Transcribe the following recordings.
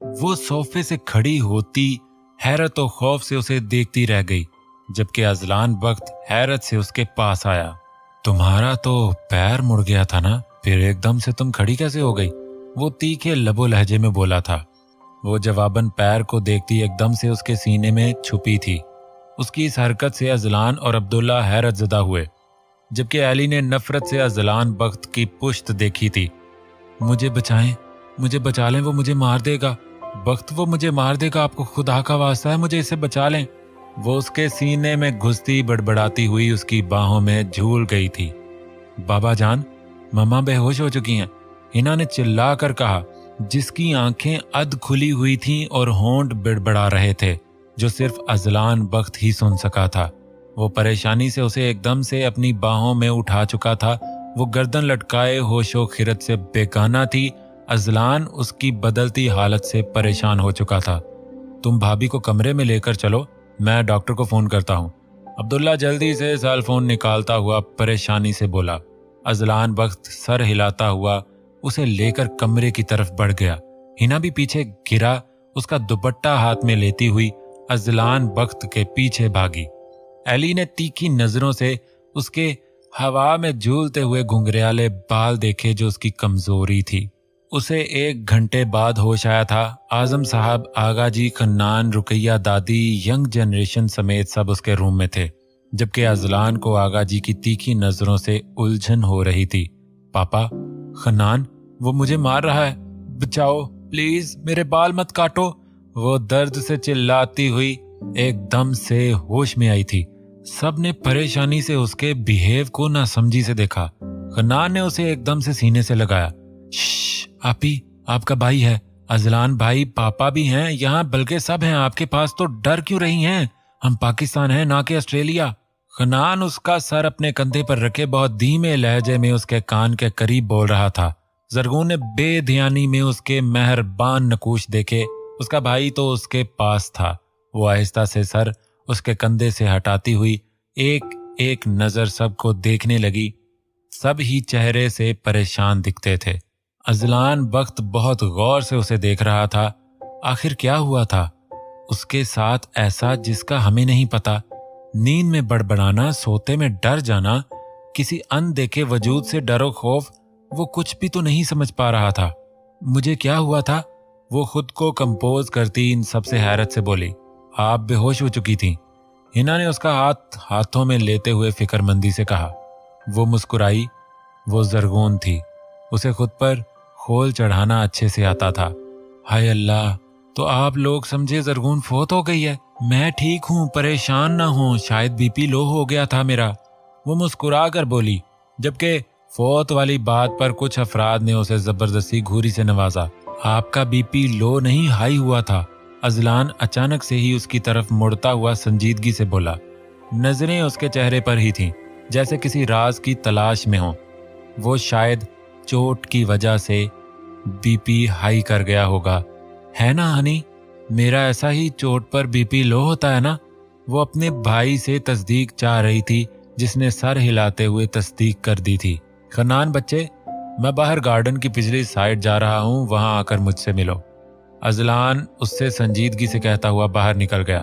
वो सोफे से खड़ी होती हैरत और खौफ से उसे देखती रह गई, जबकि अजलान बख्त हैरत से उसके पास आया। तुम्हारा तो पैर मुड़ गया था ना, फिर एकदम से तुम खड़ी कैसे हो गई? वो तीखे लबो लहजे में बोला था। वो जवाबन पैर को देखती एकदम से उसके सीने में छुपी थी। उसकी इस हरकत से अजलान और अब्दुल्ला हैरत ज़दा हुए, जबकि अली ने नफरत से अजलान बख्त की पुश्त देखी थी। मुझे बचाएं, मुझे बचा लें, वो मुझे मार देगा। बख्त वो मुझे मार देगा, आपको खुदा का वास्ता है, मुझे इससे बचा लें। वो उसके सीने में घुसती बड़बड़ाती हुई उसकी बाहों में झूल गई थी। बाबा जान, मम्मा बेहोश हो चुकी हैं, हिना ने चिल्ला कर कहा, जिसकी आंखें अध खुली हुई थीं और होंठ बड़बड़ा रहे थे, जो सिर्फ अजलान बख्त ही सुन सका था। वो परेशानी से उसे एकदम से अपनी बाहों में उठा चुका था। वो गर्दन लटकाए होशो खिरत से बेगाना थी। अजलान उसकी बदलती हालत से परेशान हो चुका था। तुम भाभी को कमरे में लेकर चलो, मैं डॉक्टर को फोन करता हूँ। अब्दुल्ला जल्दी से सेल फोन निकालता हुआ परेशानी से बोला। अजलान बख्त सर हिलाता हुआ उसे लेकर कमरे की तरफ बढ़ गया। हिना भी पीछे गिरा उसका दुपट्टा हाथ में लेती हुई अजलान बख्त के पीछे भागी। एली ने तीखी नजरों से उसके हवा में झूलते हुए घुंघराले बाल देखे, जो उसकी कमजोरी थी। उसे 1 घंटे बाद होश आया था। आजम साहब, आगा जी, खन्नान, रुकैया दादी, यंग जनरेशन समेत सब उसके रूम में थे, जबकि अजलान को आगा जी की तीखी नजरों से उलझन हो रही थी। पापा, खन्नान, वो मुझे मार रहा है, बचाओ प्लीज, मेरे बाल मत काटो। वो दर्द से चिल्लाती हुई एकदम से होश में आई थी। सब ने परेशानी से उसके बिहेव को नासमझी से देखा। खन्नान ने उसे एकदम से सीने से लगाया। आपी, आपका भाई है, अजलान भाई, पापा भी हैं यहाँ, बल्कि सब हैं आपके पास, तो डर क्यों रही हैं? हम पाकिस्तान हैं, ना कि ऑस्ट्रेलिया। खन्नान उसका सर अपने कंधे पर रखे बहुत धीमे लहजे में उसके कान के करीब बोल रहा था। जरगून ने बेध्यानी में उसके मेहरबान नकूश देखे। उसका भाई तो उसके पास था। वो आहिस्ता से सर उसके कंधे से हटाती हुई एक एक नजर सबको देखने लगी। सब ही चेहरे से परेशान दिखते थे। अजलान बख्त बहुत गौर से उसे देख रहा था। आखिर क्या हुआ था उसके साथ ऐसा जिसका हमें नहीं पता? नींद में बड़बड़ाना, सोते में डर जाना, किसी अनदेखे वजूद से डरो खौफ, वो कुछ भी तो नहीं समझ पा रहा था। मुझे क्या हुआ था? वो खुद को कंपोज करती इन सबसे हैरत से बोली। आप बेहोश हो चुकी थी। हिना ने उसका हाथ हाथों में लेते हुए फिक्रमंदी से कहा। वो मुस्कुराई। वो जरगून थी। उसे खुद पर खोल चढ़ाना अच्छे से आता था। हाय अल्लाह, तो आप लोग समझे जरगून फोत हो गई है। मैं ठीक हूँ, परेशान ना हो, शायद बीपी लो हो गया था मेरा। वो मुस्कुरा कर बोली, जबकि फोत वाली बात पर कुछ अफराद ने उसे जबरदस्ती घूरी से नवाजा। आपका बीपी लो नहीं, हाई हुआ था। अजलान अचानक से ही उसकी तरफ मुड़ता हुआ संजीदगी से बोला। नजरें उसके चेहरे पर ही थीं, जैसे किसी राज की तलाश में हो। वो शायद चोट की वजह से बीपी हाई कर गया होगा, है ना हनी? मेरा ऐसा ही चोट पर बीपी लो होता है ना? वो अपने भाई से तस्दीक चाह रही थी, जिसने सर हिलाते हुए तस्दीक कर दी थी। खन्नान बच्चे, मैं बाहर गार्डन की पिछली साइड जा रहा हूँ, वहां आकर मुझसे मिलो। अजलान उससे संजीदगी से कहता हुआ बाहर निकल गया।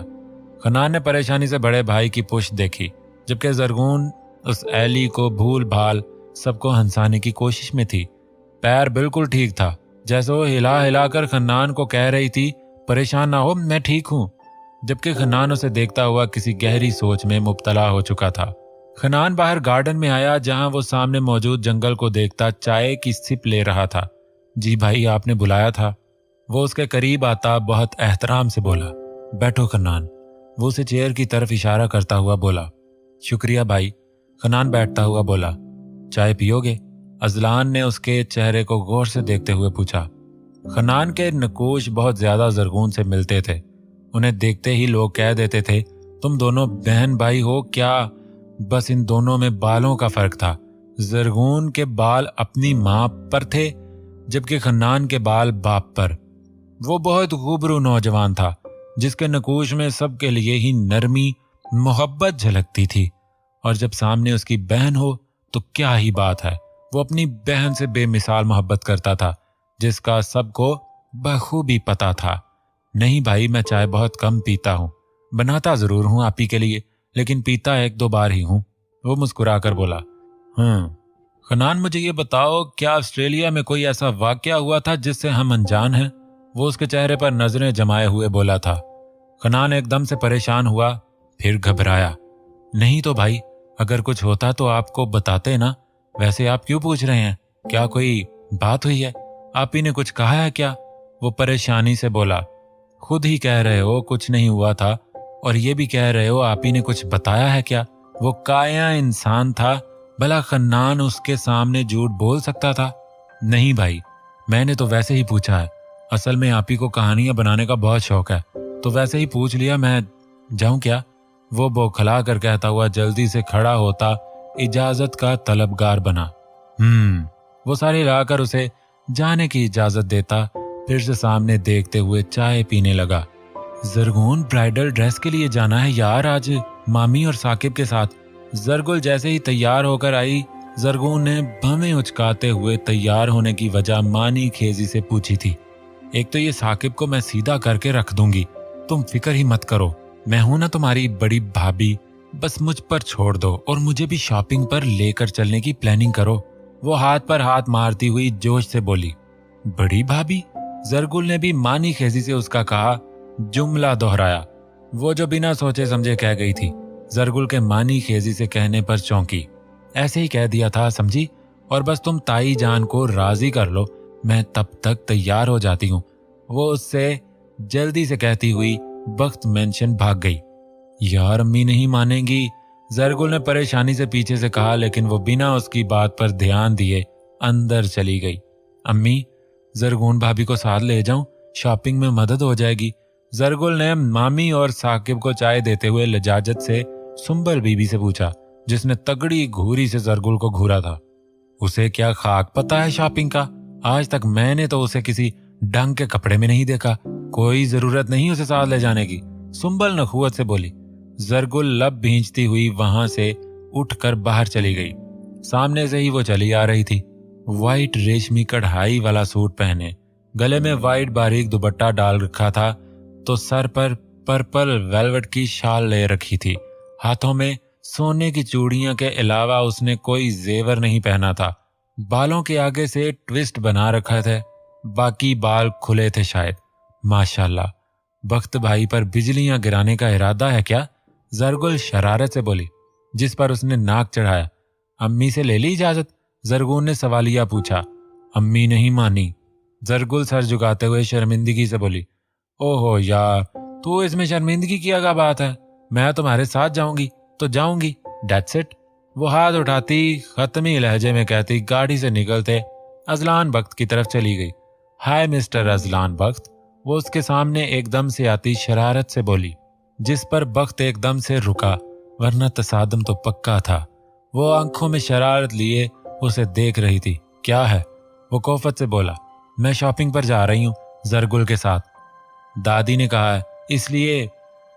खन्नान ने परेशानी से बड़े भाई की पुश्त देखी, जबकि जरगून उस एली को भूल भाल सबको हंसाने की कोशिश में थी। पैर बिल्कुल ठीक था, जैसे वो हिला हिलाकर खन्नान को कह रही थी, परेशान ना हो, मैं ठीक हूँ। जबकि खन्नान उसे देखता हुआ किसी गहरी सोच में मुब्तला हो चुका था। खन्नान बाहर गार्डन में आया, जहां वो सामने मौजूद जंगल को देखता चाय की सिप ले रहा था। जी भाई, आपने बुलाया था? वो उसके करीब आता बहुत एहतराम से बोला। बैठो खन्नान। वो उसे चेयर की तरफ इशारा करता हुआ बोला। शुक्रिया भाई। खन्नान बैठता हुआ बोला। चाय पियोगे? अजलान ने उसके चेहरे को गौर से देखते हुए पूछा। खन्नान के नकूश बहुत ज्यादा जरगून से मिलते थे। उन्हें देखते ही लोग कह देते थे, तुम दोनों बहन भाई हो क्या? बस इन दोनों में बालों का फर्क था। जरगून के बाल अपनी मां पर थे, जबकि खन्नान के बाल बाप पर। वो बहुत खूबरू नौजवान था, जिसके नकूश में सबके लिए ही नरमी, मोहब्बत झलकती थी। और जब सामने उसकी बहन हो तो क्या ही बात है। वो अपनी बहन से बेमिसाल मोहब्बत करता था, जिसका सबको बखूबी पता था। नहीं भाई, मैं चाय बहुत कम पीता हूँ, बनाता जरूर हूँ आप ही के लिए, लेकिन पीता 1-2 बार ही हूँ। वो मुस्कुराकर बोला। खनान, मुझे ये बताओ, क्या ऑस्ट्रेलिया में कोई ऐसा वाकया हुआ था जिससे हम अनजान हैं? वो उसके चेहरे पर नजरें जमाए हुए बोला था। खनान एकदम से परेशान हुआ, फिर घबराया। नहीं तो भाई, अगर कुछ होता तो आपको बताते ना। वैसे आप क्यों पूछ रहे हैं? क्या कोई बात हुई है? आप ही ने कुछ कहा है क्या? वो परेशानी से बोला। खुद ही कह रहे हो कुछ नहीं हुआ था, और ये भी कह रहे हो आप ही ने कुछ बताया है क्या? वो काया इंसान था, भला खन्नान उसके सामने झूठ बोल सकता था? नहीं भाई, मैंने तो वैसे ही पूछा है। असल में आप ही को कहानियां बनाने का बहुत शौक है, तो वैसे ही पूछ लिया। मैं जाऊं क्या? वो बौखला कर कहता हुआ जल्दी से खड़ा होता इजाजत का तलबगार बना। वो सारे लाकर उसे जाने की इजाजत देता, फिर से सामने देखते हुए चाय पीने लगा। जरगुन, ब्राइडल ड्रेस के लिए जाना है यार आज, मामी और साकिब के साथ। जरगुल जैसे ही तैयार होकर आई, जरगुन ने भवें उचकाते हुए तैयार होने की वजह मानी खेजी से पूछी थी। एक तो ये साकिब को मैं सीधा करके रख दूंगी, तुम फिक्र ही मत करो। मैं हूं ना तुम्हारी बड़ी भाभी, बस मुझ पर छोड़ दो और मुझे भी शॉपिंग पर लेकर चलने की प्लानिंग करो। वो हाथ पर हाथ मारती हुई जोश से बोली। बड़ी भाभी? जरगुल ने भी मानी खेजी से उसका कहा जुमला दोहराया। वो जो बिना सोचे समझे कह गई थी, जरगुल के मानी खेजी से कहने पर चौंकी। ऐसे ही कह दिया था समझी, और बस तुम ताई जान को राजी कर लो, मैं तब तक तैयार हो जाती हूँ। वो उससे जल्दी से कहती हुई वक्त मेंशन भाग गई। यार अम्मी नहीं मानेंगी, जरगुल ने परेशानी से पीछे से कहा, लेकिन वो बिना उसकी बात पर ध्यान दिए अंदर चली गई। अम्मी, जरगुन भाभी को साथ ले जाऊं, शॉपिंग में मदद हो जाएगी। जरगुल ने मामी और साकिब को चाय देते हुए लजाजत से सुंबल बीबी से पूछा, जिसने तगड़ी घूरी से जरगुल को घूरा था। उसे क्या खाक पता है शॉपिंग का? आज तक मैंने तो उसे किसी ढंग के कपड़े में नहीं देखा। कोई जरूरत नहीं उसे साथ ले जाने की, सुंबल नखुवत से बोली। जरगुल लब भींचती हुई वहां से उठकर बाहर चली गई। सामने से ही वो चली आ रही थी, वाइट रेशमी कढ़ाई वाला सूट पहने, गले में वाइट बारीक दुपट्टा डाल रखा था, तो सर पर पर्पल वेलवेट की शाल ले रखी थी। हाथों में सोने की चूड़ियां के अलावा उसने कोई जेवर नहीं पहना था। बालों के आगे से ट्विस्ट बना रखा थे, बाकी बाल खुले थे शायद। माशाल्लाह, बख्त भाई पर बिजलियां गिराने का इरादा है क्या? जरगुल शरारत से बोली, जिस पर उसने नाक चढ़ाया। अम्मी से ले ली इजाजत? जरगुन ने सवालिया पूछा। अम्मी नहीं मानी, जरगुल सर झुकाते हुए शर्मिंदगी से बोली। ओहो यार, तो इसमें शर्मिंदगी की क्या बात है? मैं तुम्हारे साथ जाऊंगी तो जाऊंगी, दैट्स इट। वो हाथ उठाती खत्मी लहजे में कहती गाड़ी से निकलते अजलान बख्त की तरफ चली गई। हाय मिस्टर अजलान बख्त, वो उसके सामने एकदम से आती शरारत से बोली, जिस पर बख्त एकदम से रुका, वरना तसादम तो पक्का था। वो आंखों में शरारत लिए उसे देख रही थी। क्या है? वो कोफत से बोला। मैं शॉपिंग पर जा रही हूँ जरगुल के साथ, दादी ने कहा है, इसलिए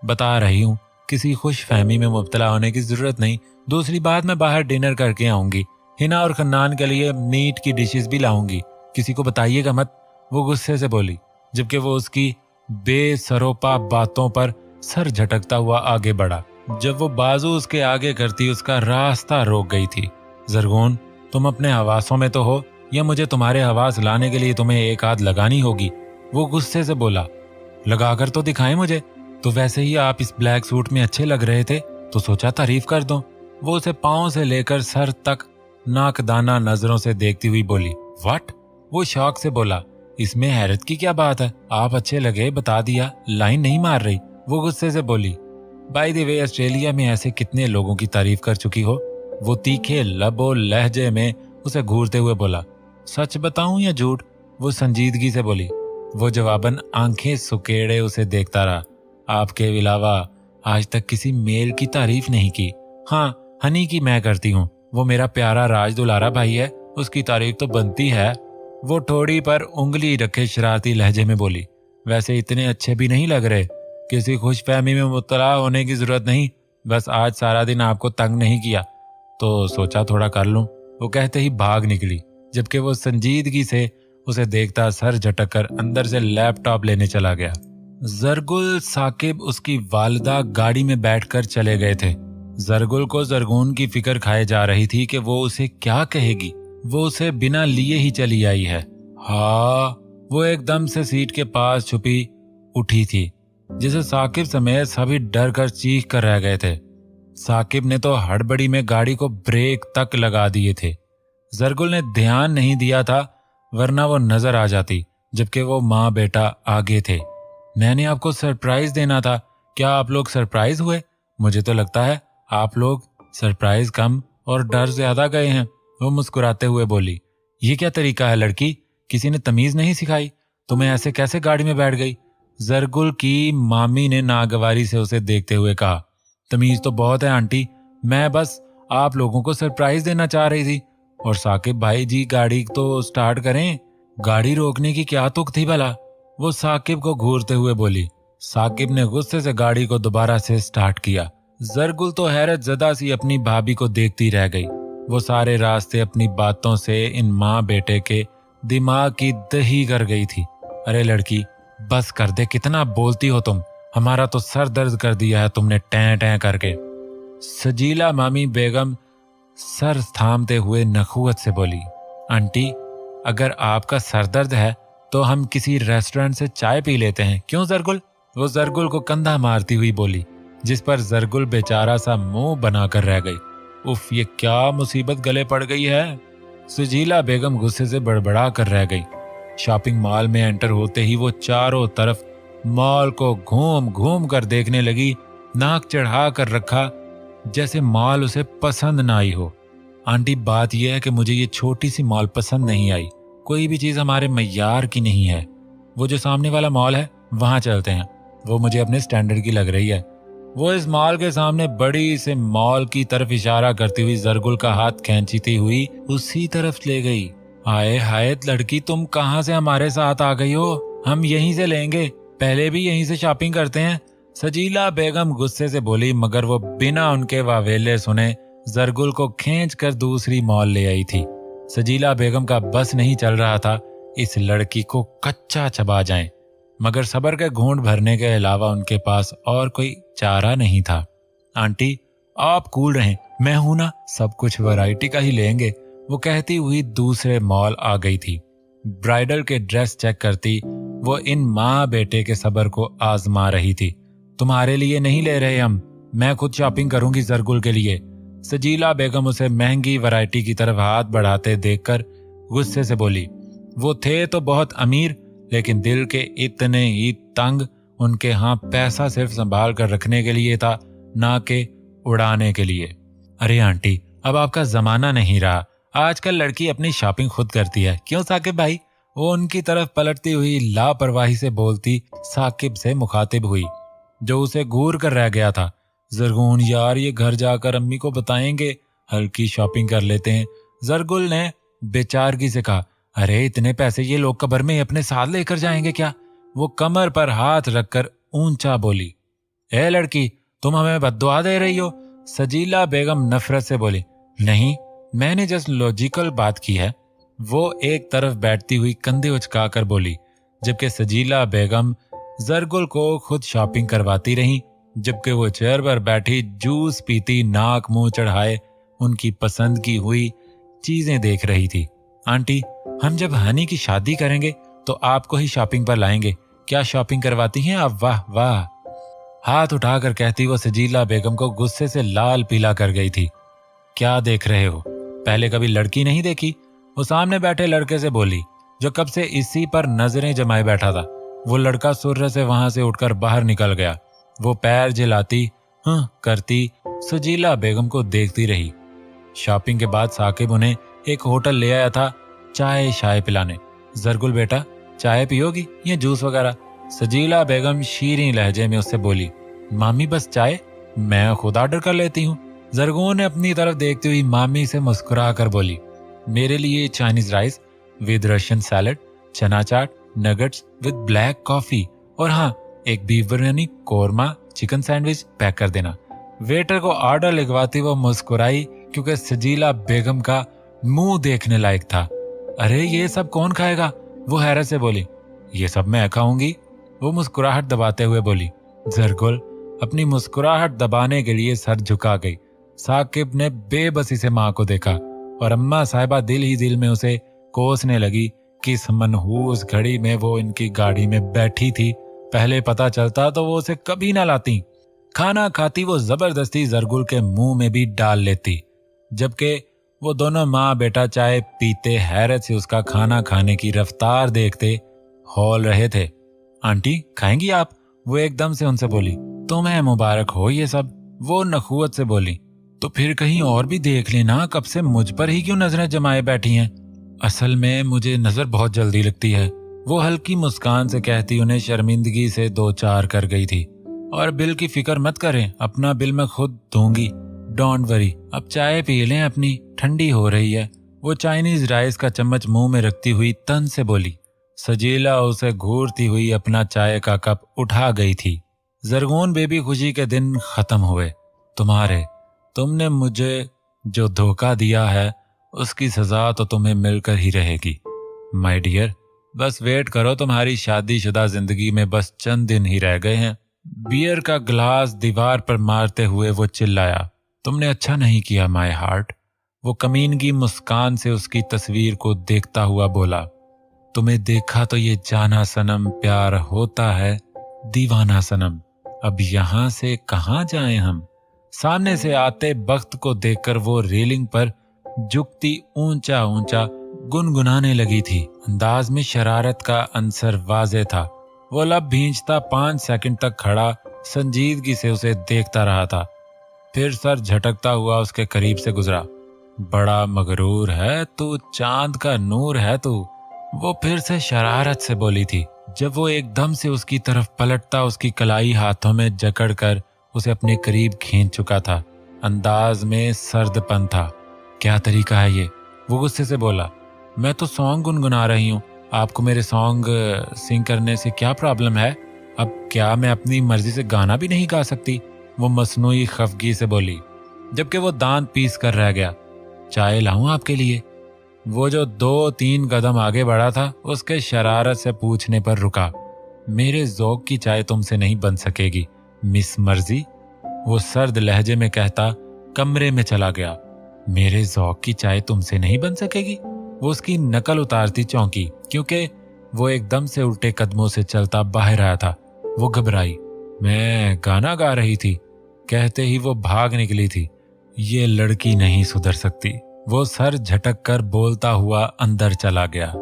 बता रही हूँ। किसी खुश फहमी में मुब्तला होने की जरूरत नहीं। दूसरी बात, मैं बाहर डिनर करके आऊंगी, हिना और खन्नान के लिए मीट की डिशेस भी लाऊंगी, किसी को बताइएगा मत। वो गुस्से से बोली, जबकि वो उसकी बेसरोपा बातों पर सर झटकता हुआ आगे बढ़ा। जब वो बाजू उसके आगे करती, उसका रास्ता रोक गई थी। जरगुन, तुम अपने हवासों में तो हो, या मुझे तुम्हारे हवास लाने के लिए तुम्हें एक आध लगानी होगी? वो गुस्से से बोला। लगाकर तो दिखाएं मुझे। तो वैसे ही आप इस ब्लैक सूट में अच्छे लग रहे थे, तो सोचा तारीफ कर दो। वो उसे पांव से लेकर सर तक नाकदाना नजरों से देखती हुई बोली। व्हाट? वो शौक से बोला। इसमें हैरत की क्या बात है? आप अच्छे लगे, बता दिया, लाइन नहीं मार रही। वो गुस्से से बोली। बाय द वे, ऑस्ट्रेलिया में ऐसे कितने लोगों की तारीफ कर चुकी हो? वो तीखे लबो लहजे में उसे घूरते हुए बोला। सच बताऊं या झूठ? वो संजीदगी से बोली। वो जवाबन आंखें सुकेड़े उसे देखता रहा। आपके अलावा आज तक किसी मेल की तारीफ नहीं की। हाँ, हनी की मैं करती हूँ, वो मेरा प्यारा राज दुलारा भाई है, उसकी तारीफ तो बनती है। वो ठोड़ी पर उंगली रखे शरारती लहजे में बोली। वैसे इतने अच्छे भी नहीं लग रहे, किसी खुशफहमी में मुब्तला होने की जरूरत नहीं, बस आज सारा दिन आपको तंग नहीं किया तो सोचा थोड़ा कर लूं। वो कहते ही भाग निकली, जबकि वो संजीदगी से उसे देखता सर झटक कर अंदर से लैपटॉप लेने चला गया। जरगुल साकिब उसकी वालिदा गाड़ी में बैठकर चले गए थे। जरगुल को जरगून की फिक्र खाए जा रही थी कि वो उसे क्या कहेगी। वो उसे बिना लिए ही चली आई है। हाँ, वो एकदम से सीट के पास छुपी उठी थी, जिसे साकिब समेत सभी डर कर चीख कर रह गए थे। साकिब ने तो हड़बड़ी में गाड़ी को ब्रेक तक लगा दिए थे। जरगुल ने ध्यान नहीं दिया था, वरना वो नजर आ जाती, जबकि वो माँ बेटा आगे थे। मैंने आपको सरप्राइज देना था, क्या आप लोग सरप्राइज हुए? मुझे तो लगता है आप लोग सरप्राइज कम और डर ज्यादा गए हैं, वो मुस्कुराते हुए बोली। ये क्या तरीका है लड़की, किसी ने तमीज नहीं सिखाई? तुम्हें ऐसे कैसे गाड़ी में बैठ गई? जरगुल की मामी ने नागवारी से उसे देखते हुए कहा। तमीज तो बहुत है आंटी, मैं बस आप लोगों को सरप्राइज देना चाह रही थी। और साकिब भाई जी गाड़ी तो स्टार्ट करें, गाड़ी रोकने की क्या तुक थी भला? वो साकिब को घूरते हुए बोली। साकिब ने गुस्से से गाड़ी को दोबारा से स्टार्ट किया। जरगुल तो हैरत ज़दा सी अपनी भाभी को देखती रह गई। वो सारे रास्ते अपनी बातों से इन माँ बेटे के दिमाग की दही कर गई थी। अरे लड़की, बस कर दे, कितना बोलती हो तुम, हमारा तो सर दर्द कर दिया है तुमने टैं टैं करके। सजीला मामी बेगम सर थामते हुए नखुवत से बोली। आंटी, अगर आपका सर दर्द है तो हम किसी रेस्टोरेंट से चाय पी लेते हैं, क्यों जरगुल? वो जरगुल को कंधा मारती हुई बोली, जिस पर जरगुल बेचारा सा मुंह बनाकर रह गई। उफ, ये क्या मुसीबत गले पड़ गई है। सजीला बेगम गुस्से से बड़बड़ा कर रह गई। शॉपिंग मॉल में एंटर होते ही वो चारों तरफ मॉल को घूम घूम कर देखने लगी, नाक चढ़ा कर रखा, जैसे मॉल उसे पसंद ना आई हो। आंटी, बात यह है कि मुझे ये छोटी सी मॉल पसंद नहीं आई, कोई भी चीज हमारे मय्यार की नहीं है। वो जो सामने वाला मॉल है वहां चलते हैं, वो मुझे अपने स्टैंडर्ड की लग रही है। वो इस मॉल के सामने बड़ी से मॉल की तरफ इशारा करती हुई जरगुल का हाथ खींचती हुई उसी तरफ ले गई। आए हाय लड़की, तुम कहाँ से हमारे साथ आ गई हो? हम यहीं से लेंगे, पहले भी यहीं से शॉपिंग करते हैं, सजीला बेगम गुस्से से बोली, मगर वो बिना उनके वावेले सुने जरगुल को खींच कर दूसरी मॉल ले आई थी। सजीला बेगम का बस नहीं चल रहा था इस लड़की को कच्चा चबा जाए, मगर सब्र के घूंट भरने के अलावा उनके पास और कोई चारा नहीं था। आंटी, आप कूल रहें, मैं हूं ना, सब कुछ वैरायटी का ही लेंगे, वो कहती हुई दूसरे मॉल आ गई थी। ब्राइडल के ड्रेस चेक करती वो इन माँ बेटे के सब्र को आजमा रही थी। तुम्हारे लिए नहीं ले रहे हम, मैं खुद शॉपिंग करूंगी जरगुल के लिए। सजीला बेगम उसे महंगी वैरायटी की तरफ हाथ बढ़ाते देखकर गुस्से से बोली। वो थे तो बहुत अमीर, लेकिन दिल के इतने ही तंग। उनके यहाँ पैसा सिर्फ संभाल कर रखने के लिए था, ना कि उड़ाने के लिए। अरे आंटी, अब आपका जमाना नहीं रहा, आजकल लड़की अपनी शॉपिंग खुद करती है, क्यों साकिब भाई? वो उनकी तरफ पलटती हुई लापरवाही से बोलती साकिब से मुखातिब हुई, जो उसे घूर कर रह गया था। जरगुन यार, ये घर जाकर अम्मी को बताएंगे, हल्की शॉपिंग कर लेते हैं। जरगुल ने बेचारगी से कहा। अरे इतने पैसे ये लोग कब्र में अपने साथ लेकर जाएंगे क्या? वो कमर पर हाथ रखकर ऊंचा बोली। ए लड़की, तुम हमें बद्दुआ दे रही हो? सजीला बेगम नफरत से बोली। नहीं, मैंने जस्ट लॉजिकल बात की है, वो एक तरफ बैठती हुई कंधे उचकाकर बोली, जबकि सजीला बेगम जरगुल को खुद शॉपिंग करवाती रही, जबकि वो चेयर पर बैठी जूस पीती नाक मुंह चढ़ाए उनकी पसंद की हुई चीजें देख रही थी। आंटी, हम जब हनी की शादी करेंगे तो आपको ही शॉपिंग पर लाएंगे, क्या शॉपिंग करवाती हैं आप? वाह वाह, हाथ उठाकर कहती वो सजीला बेगम को गुस्से से लाल पीला कर गई थी। क्या देख रहे हो, पहले कभी लड़की नहीं देखी? वो सामने बैठे लड़के से बोली, जो कब से इसी पर नजरें जमाए बैठा था। वो लड़का सुर्र से वहां से उठकर बाहर निकल गया। वो पैर झिलाती करती सजीला बेगम को देखती रही। शॉपिंग के बाद साकिब उन्हें एक होटल ले आया था चाय शाय पिलाने। जरगुल बेटा, चाय पियोगी या जूस वगैरह? सजीला बेगम शीरीं लहजे में उससे बोली। मामी बस चाय, मैं खुद ऑर्डर कर लेती हूँ। जरगुन ने अपनी तरफ देखती हुई मामी से मुस्कुरा कर बोली, मेरे लिए Chinese rice with Russian salad, चना चाट, नगेट्स विद ब्लैक कॉफी, और हाँ, एक beef biryani, korma, chicken sandwich pack कर देना। वेटर को ऑर्डर लिखवाती वो मुस्कुराई, क्योंकि सजीला बेगम का मुंह देखने लायक था। अरे ये सब कौन खाएगा? वो हैरत से बोली, ये सब मैं खाऊंगी? वो मुस्कुराहट दबाते हुए बोली। जरगुल अपनी मुस्कुराहट दबाने के लिए सर झुका गई। साकिब ने बेबसी से माँ को देखा और अम्मा साहिबा दिल ही दिल में उसे कोसने लगी। किस मनहूस घड़ी में वो इनकी गाड़ी में बैठी थी, पहले पता चलता तो वो उसे कभी ना लाती। खाना खाती वो जबरदस्ती जरगुल के मुंह में भी डाल लेती, जबकि वो दोनों माँ बेटा चाय पीते हैरत से उसका खाना खाने की रफ्तार देखते हौल रहे थे। आंटी खाएंगी आप? वो एकदम से उनसे बोली। तुम्हें मुबारक हो ये सब, वो नखुवत से बोली। तो फिर कहीं और भी देख लेना, कब से मुझ पर ही क्यों नजरें जमाए बैठी हैं? असल में मुझे नजर बहुत जल्दी लगती है, वो हल्की मुस्कान से कहती उन्हें शर्मिंदगी से दो चार कर गई थी। और बिल की फिक्र मत करें, अपना बिल मैं खुद दूंगी, डोंट वरी। अब चाय पी लें अपनी, ठंडी हो रही है। वो चाइनीज राइस का चम्मच मुंह में रखती हुई तन से बोली। सजीला उसे घूरती हुई अपना चाय का कप उठा गई थी। जरगून बेबी खुशी के दिन खत्म हुए। तुमने मुझे जो धोखा दिया है उसकी सजा तो तुम्हें मिलकर ही रहेगी माय डियर। बस वेट करो, तुम्हारी शादीशुदा जिंदगी में बस चंद दिन ही रह गए हैं। बियर का ग्लास दीवार पर मारते हुए वो चिल्लाया। तुमने अच्छा नहीं किया माय हार्ट। वो कमीनगी मुस्कान से उसकी तस्वीर को देखता हुआ बोला। तुम्हें देखा तो ये जाना सनम प्यार होता है दीवाना सनम। अब यहाँ से कहाँ जाएं हम? सामने से आते बख्त को देखकर वो रेलिंग पर झुकती ऊंचा ऊंचा गुनगुनाने लगी थी। अंदाज में शरारत का अंसर वाजे था। वो लब भींचता 5 सेकंड तक खड़ा संजीदगी से उसे देखता रहा था, फिर सर झटकता हुआ उसके करीब से गुजरा। बड़ा मगरूर है तू, चांद का नूर है तू, वो फिर से शरारत से बोली थी, जब वो एकदम से उसकी तरफ पलटता उसकी कलाई हाथों में जकड़कर उसे अपने करीब खींच चुका था। अंदाज में सर्दपन था। क्या तरीका है ये? वो गुस्से से बोला। मैं तो सॉन्ग गुनगुना रही हूँ, आपको मेरे सॉन्ग सिंग करने से क्या प्रॉब्लम है? अब क्या मैं अपनी मर्जी से गाना भी नहीं गा सकती? वो मसनूई खफगी से बोली, जबकि वो दांत पीस कर रह गया। चाय लाऊं आपके लिए? वो जो 2-3 कदम आगे बढ़ा था उसके शरारत से पूछने पर रुका। मेरे ज़ौक़ की चाय तुमसे नहीं बन सकेगी मिस मर्जी, वो सर्द लहजे में कहता कमरे में चला गया। मेरे ज़ौक़ की चाय तुमसे नहीं बन सकेगी? वो उसकी नकल उतारती चौंकी, क्योंकि वो एकदम से उल्टे कदमों से चलता बाहर आया था। वो घबराई। मैं गाना गा रही थी, कहते ही वो भाग निकली थी। ये लड़की नहीं सुधर सकती। वो सर झटक कर बोलता हुआ अंदर चला गया।